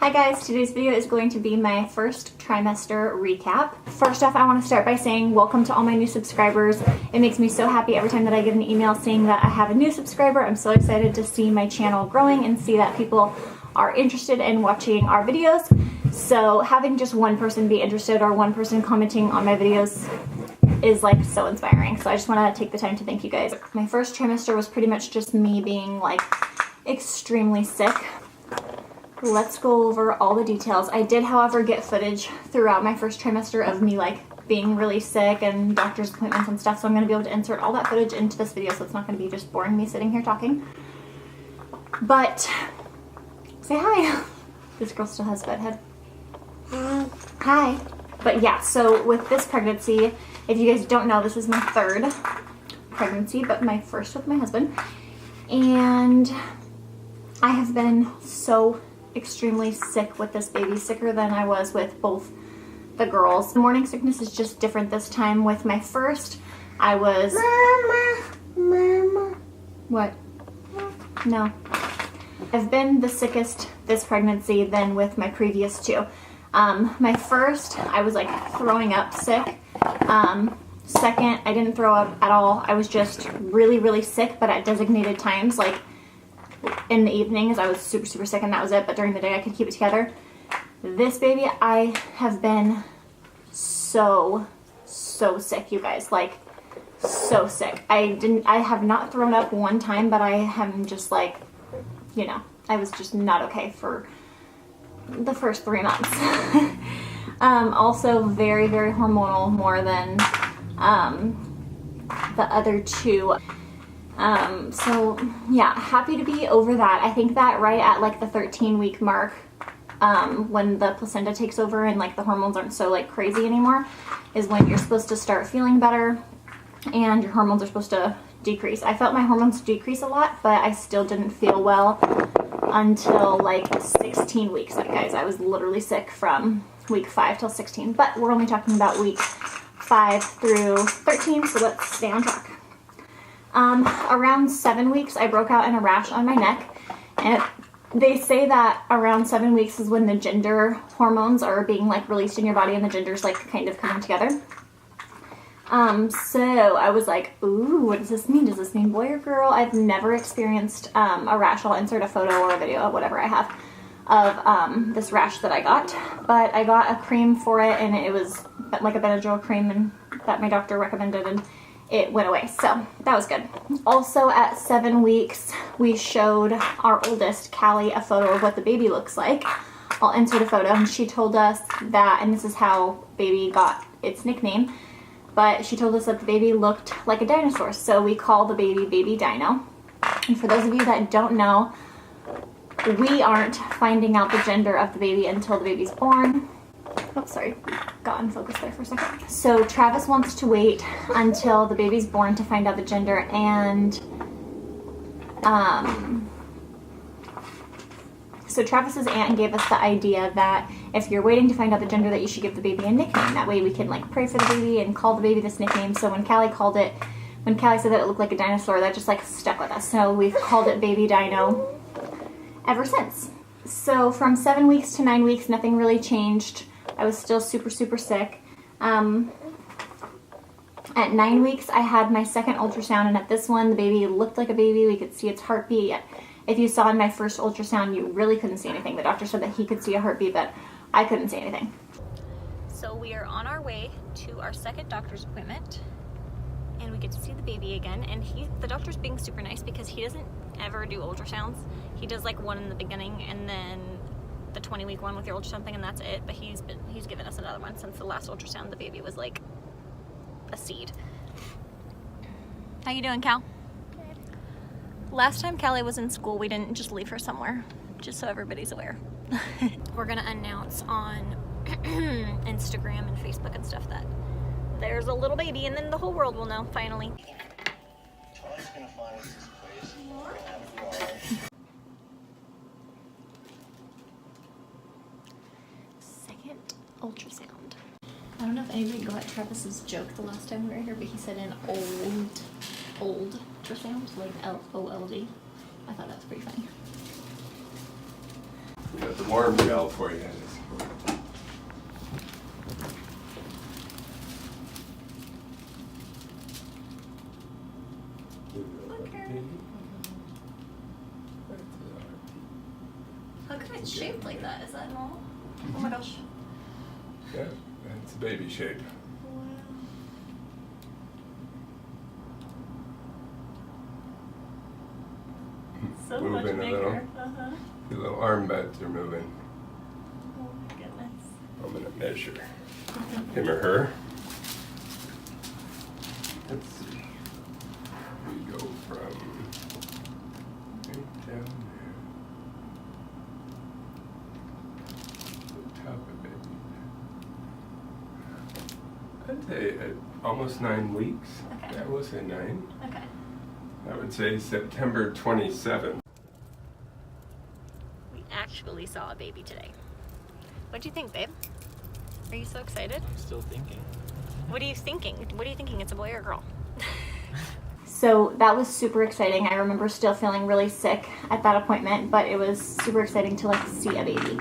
Hi guys, today's video is going to be my first trimester recap. First off, I want to start by saying welcome to all my new subscribers. It makes me so happy every time that I get an email saying that I have a new subscriber. I'm so excited to see my channel growing and see that people are interested in watching our videos. So having just one person be interested or one person commenting on my videos is like so inspiring. So I just want to take the time to thank you guys. My first trimester was pretty much just me being like extremely sick. Let's go over all the details. I did, however, get footage throughout my first trimester of me like being really sick and doctor's appointments and stuff, so I'm going to be able to insert all that footage into this video, so it's not going to be just boring me sitting here talking. But say hi. This girl still has bedhead. Hi. But yeah, so with this pregnancy, if you guys don't know, this is my third pregnancy, but my first with my husband. And I have been so extremely sick with this baby, sicker than I was with both the girls. The morning sickness is just different this time. With my first, I was... Mama. What? No. I've been the sickest this pregnancy than with my previous two. My first, I was like throwing up sick. Second, I didn't throw up at all. I was just really, really sick, but at designated times, like in the evenings I was super, super sick and that was it, but during the day I could keep it together. This baby, I have been so sick, you guys, like so sick. I have not thrown up one time, but I am just like, you know, I was just not okay for the first 3 months. Also very, very hormonal, more than the other two. So yeah, happy to be over that. I think that right at like the 13-week mark, when the placenta takes over and like the hormones aren't so like crazy anymore, is when you're supposed to start feeling better and your hormones are supposed to decrease. I felt my hormones decrease a lot, but I still didn't feel well until like 16 weeks. Like guys, I was literally sick from week 5 till 16, but we're only talking about week 5 through 13, so let's stay on track. Around 7 weeks, I broke out in a rash on my neck, and they say that around 7 weeks is when the gender hormones are being like released in your body and the gender's like kind of coming together. So I was like, ooh, what does this mean? Does this mean boy or girl? I've never experienced a rash. I'll insert a photo or a video, whatever I have, of this rash that I got. But I got a cream for it, and it was like a Benadryl cream and that my doctor recommended, and it went away, so that was good. Also at 7 weeks, we showed our oldest, Callie, a photo of what the baby looks like. I'll insert a photo, and she told us that, and this is how baby got its nickname, but she told us that the baby looked like a dinosaur, so we call the baby Baby Dino. And for those of you that don't know, we aren't finding out the gender of the baby until the baby's born. Oh, sorry, got unfocused there for a second. So Travis wants to wait until the baby's born to find out the gender, and so Travis's aunt gave us the idea that if you're waiting to find out the gender, that you should give the baby a nickname. That way we can like pray for the baby and call the baby this nickname. So when Callie said that it looked like a dinosaur, that just like stuck with us. So we've called it Baby Dino ever since. So from 7 weeks to 9 weeks, nothing really changed. I was still super, super sick. At 9 weeks, I had my second ultrasound, and at this one, the baby looked like a baby. We could see its heartbeat. If you saw in my first ultrasound, you really couldn't see anything. The doctor said that he could see a heartbeat, but I couldn't see anything. So we are on our way to our second doctor's appointment, and we get to see the baby again. And the doctor's being super nice because he doesn't ever do ultrasounds. He does like one in the beginning, and then the 20-week one with your ultrasound thing, and that's it. But he's given us another one since the last ultrasound. The baby was like a seed. How you doing, Cal? Good. Last time Callie was in school, we didn't just leave her somewhere, just so everybody's aware. We're gonna announce on Instagram and Facebook and stuff that there's a little baby, and then the whole world will know finally. Ultrasound. I don't know if anybody got Travis's joke the last time we were here, but he said an old ultrasound, like L-O-L-D. I thought that was pretty funny. Got the warm gel for you. How come it's shaped like that? Is that normal? Oh my gosh. Yeah, it's a baby shape. So moving much a bigger. little. The little arm bends are moving. Oh my goodness. I'm gonna measure him or her. Let's see. We go from right down there. The top of it. I'd say almost 9 weeks. Okay. Yeah, we'll say 9. Okay. I would say September 27th. We actually saw a baby today. What do you think, babe? Are you so excited? I'm still thinking. What are you thinking? What are you thinking? It's a boy or a girl? So that was super exciting. I remember still feeling really sick at that appointment, but it was super exciting to like see a baby.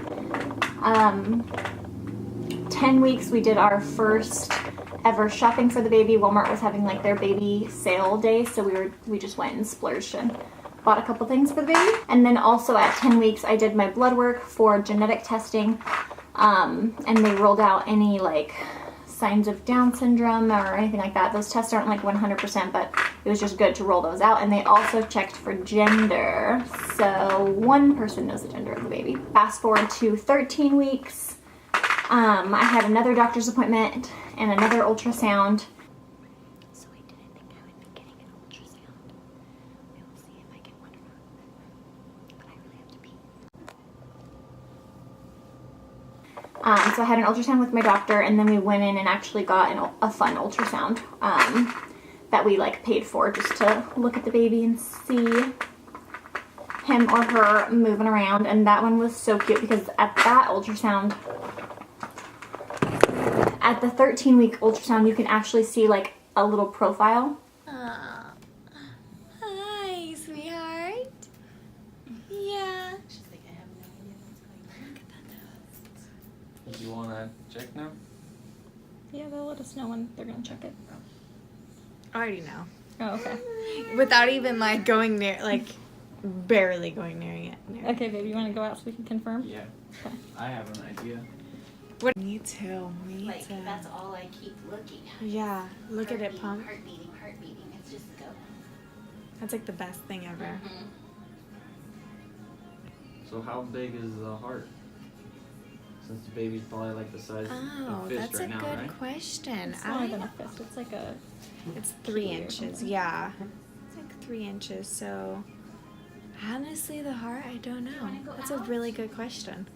10 weeks we did our first ever shopping for the baby. Walmart was having like their baby sale day, so we just went and splurged and bought a couple things for the baby. And then also at 10 weeks I did my blood work for genetic testing, and they rolled out any like signs of Down syndrome or anything like that. Those tests aren't like 100%, but it was just good to roll those out. And they also checked for gender, so one person knows the gender of the baby. Fast forward to 13 weeks. I had another doctor's appointment and another ultrasound. So I didn't think I would be getting an ultrasound. We will see if I get one or not. But I really have to pee. So I had an ultrasound with my doctor, and then we went in and actually got a fun ultrasound that we like paid for just to look at the baby and see him or her moving around. And that one was so cute because at that ultrasound, at the 13-week ultrasound, you can actually see like a little profile. Hi, sweetheart. Yeah. She's like, I have no idea what's going on. Look at that nose. Do you want to check now? Yeah, they'll let us know when they're gonna check it. I already know. Oh, okay. Without even like going near, like barely going near it. Okay, baby, you want to go out so we can confirm? Yeah. Okay. I have an idea. What? Me too. Me Like, too. that's all I keep looking at. Yeah. Look at it Heart pump. beating, heart beating. It's just go. That's like the best thing ever. So how big is the heart? Since the baby's probably like the size Oh, of a fist that's right a now, good right? question. It's smaller than a fist. It's like a... It's 3 key or inches. something. Yeah. It's like 3 inches. So honestly, the heart, I don't know. That's a really good question.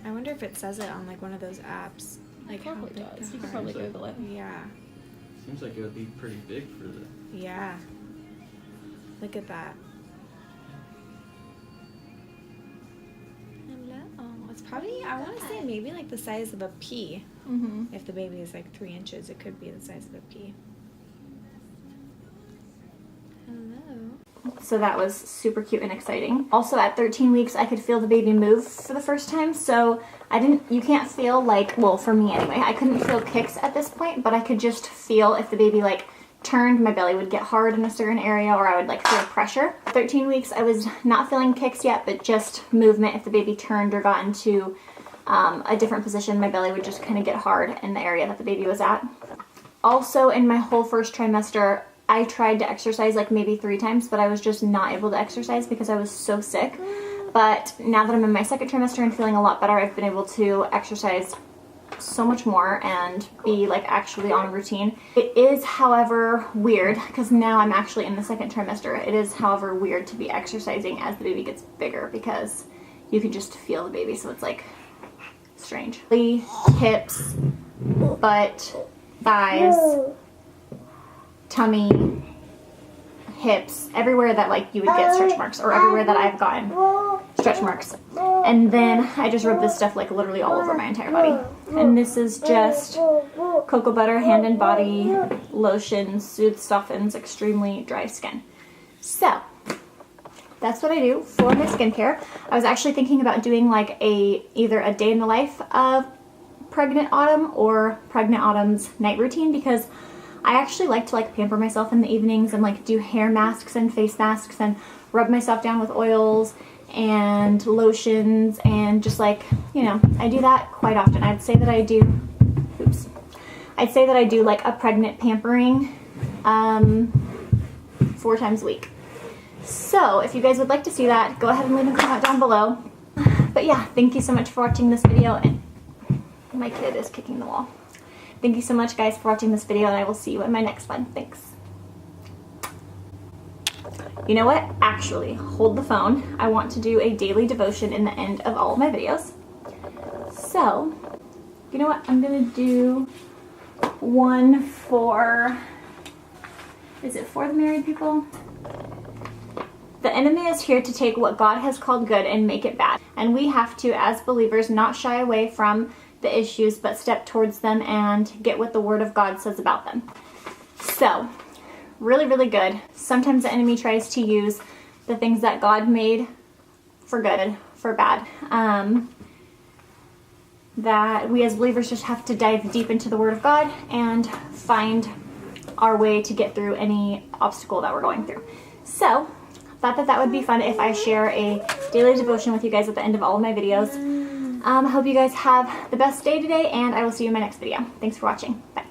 I wonder if it says it on like one of those apps. Like how Probably big does. the You could heart probably Seems like- Google it. Yeah. Seems like it would be pretty big for the... Yeah. Look at that. Hello. Oh, it's probably, I want to say maybe like the size of a pea. Mm-hmm. If the baby is like 3 inches, it could be the size of a pea. Hello. So that was super cute and exciting. Also at 13 weeks, I could feel the baby move for the first time. So you can't feel like, well, for me anyway, I couldn't feel kicks at this point, but I could just feel if the baby like turned, my belly would get hard in a certain area, or I would like feel pressure. 13 weeks, I was not feeling kicks yet, but just movement. If the baby turned or got into a different position, my belly would just kind of get hard in the area that the baby was at. Also, in my whole first trimester, I tried to exercise like maybe 3 times, but I was just not able to exercise because I was so sick. But now that I'm in my second trimester and feeling a lot better, I've been able to exercise so much more and be like actually on a routine. It is, however, weird because now I'm actually in the second trimester. It is, however, weird to be exercising as the baby gets bigger because you can just feel the baby, so it's like strange. Hips, butt, thighs, tummy, hips, everywhere that like you would get stretch marks, or everywhere that I've gotten stretch marks. And then I just rub this stuff like literally all over my entire body. And this is just cocoa butter hand and body lotion, soothes, softens extremely dry skin. So that's what I do for my skincare. I was actually thinking about doing like either a day in the life of pregnant Autumn or pregnant Autumn's night routine, because I actually like to like pamper myself in the evenings and like do hair masks and face masks and rub myself down with oils and lotions and just like, you know, I do that quite often. I'd say that I do like a pregnant pampering 4 times a week. So if you guys would like to see that, go ahead and leave a comment down below. But yeah, thank you so much for watching this video, and my kid is kicking the wall. Thank you so much, guys, for watching this video, and I will see you in my next one. Thanks. You know what? Actually, hold the phone. I want to do a daily devotion in the end of all of my videos. So, you know what? I'm going to do one for, is it for the married people? The enemy is here to take what God has called good and make it bad. And we have to, as believers, not shy away from the issues, but step towards them and get what the Word of God says about them. So, really, really good. Sometimes the enemy tries to use the things that God made for good, for bad. That we as believers just have to dive deep into the Word of God and find our way to get through any obstacle that we're going through. So, I thought that would be fun if I share a daily devotion with you guys at the end of all of my videos. I hope you guys have the best day today, and I will see you in my next video. Thanks for watching. Bye.